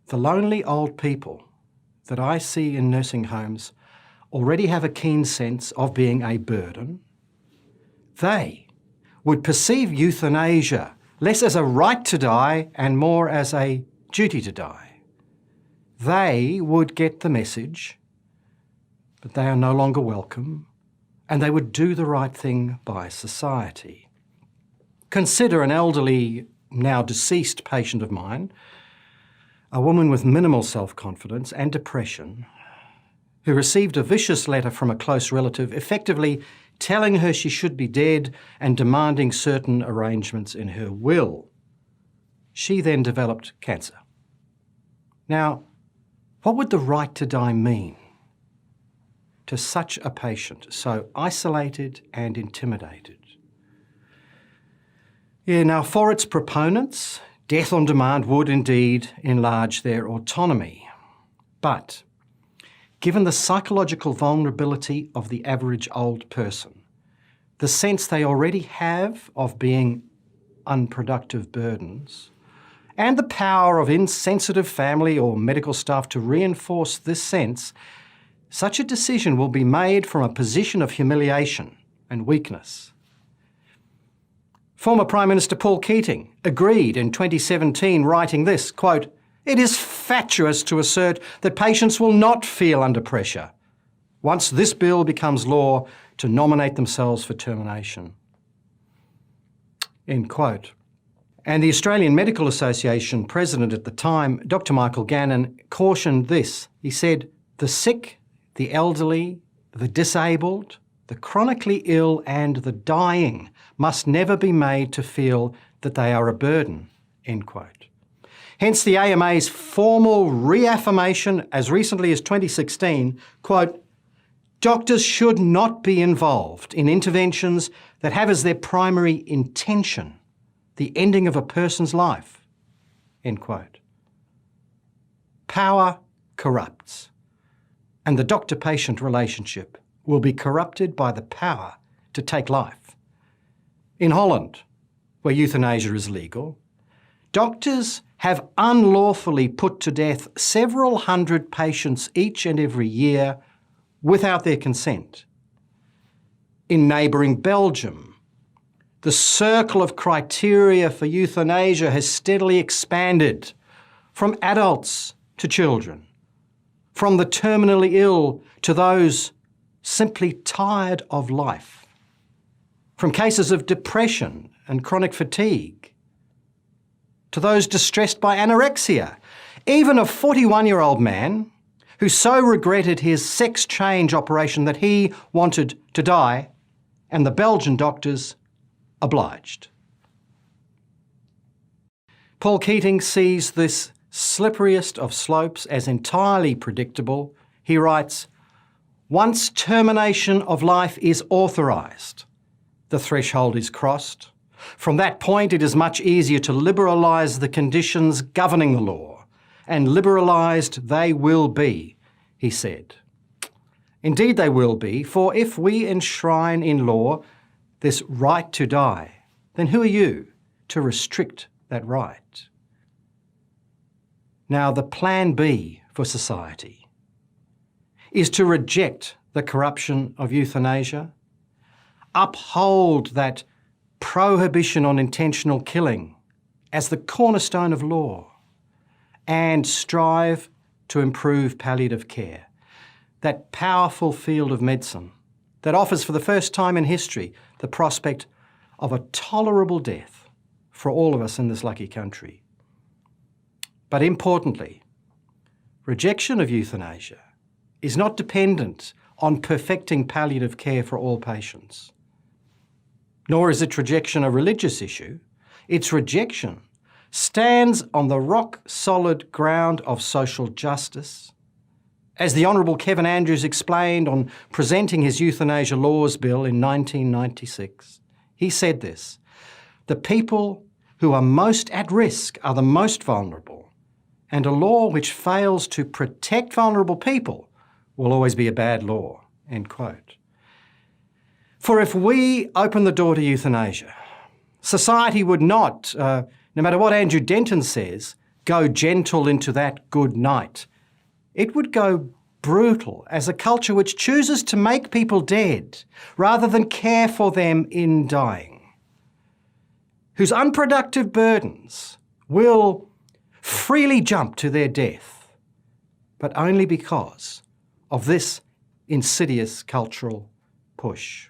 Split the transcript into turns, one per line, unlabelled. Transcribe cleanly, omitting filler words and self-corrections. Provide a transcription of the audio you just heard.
The lonely old people that I see in nursing homes already have a keen sense of being a burden. They would perceive euthanasia less as a right to die and more as a duty to die. They would get the message, but they are no longer welcome, and they would do the right thing by society. Consider an elderly, now deceased patient of mine, a woman with minimal self-confidence and depression, who received a vicious letter from a close relative effectively telling her she should be dead and demanding certain arrangements in her will. She then developed cancer. Now, what would the right to die mean to such a patient, so isolated and intimidated? Now for its proponents, death on demand would indeed enlarge their autonomy. But given the psychological vulnerability of the average old person, the sense they already have of being unproductive burdens, and the power of insensitive family or medical staff to reinforce this sense, such a decision will be made from a position of humiliation and weakness. Former Prime Minister Paul Keating agreed in 2017, writing this, quote, "It is fatuous to assert that patients will not feel under pressure once this bill becomes law to nominate themselves for termination." End quote. And the Australian Medical Association president at the time, Dr. Michael Gannon, cautioned this. He said, "The sick, the elderly, the disabled, the chronically ill and the dying must never be made to feel that they are a burden." End quote. Hence the AMA's formal reaffirmation as recently as 2016, quote, "Doctors should not be involved in interventions that have as their primary intention the ending of a person's life." End quote. Power corrupts, and the doctor-patient relationship will be corrupted by the power to take life. In Holland, where euthanasia is legal, doctors have unlawfully put to death several hundred patients each and every year without their consent. In neighbouring Belgium, the circle of criteria for euthanasia has steadily expanded from adults to children, from the terminally ill to those simply tired of life, from cases of depression and chronic fatigue to those distressed by anorexia. Even a 41-year-old man who so regretted his sex change operation that he wanted to die, and the Belgian doctors obliged. Paul Keating sees this slipperiest of slopes as entirely predictable. He writes, "Once termination of life is authorised, the threshold is crossed. From that point, it is much easier to liberalise the conditions governing the law, and liberalised they will be," he said. Indeed they will be, for if we enshrine in law this right to die, then who are you to restrict that right? Now, the plan B for society is to reject the corruption of euthanasia, uphold that prohibition on intentional killing as the cornerstone of law, and strive to improve palliative care, that powerful field of medicine that offers for the first time in history the prospect of a tolerable death for all of us in this lucky country. But importantly, rejection of euthanasia is not dependent on perfecting palliative care for all patients. Nor is its rejection a religious issue. Its rejection stands on the rock-solid ground of social justice. As the Honourable Kevin Andrews explained on presenting his Euthanasia Laws Bill in 1996, he said this, "The people who are most at risk are the most vulnerable, and a law which fails to protect vulnerable people will always be a bad law." End quote. For if we open the door to euthanasia, society would not, no matter what Andrew Denton says, go gentle into that good night. It would go brutal as a culture which chooses to make people dead rather than care for them in dying, whose unproductive burdens will freely jump to their death, but only because of this insidious cultural push.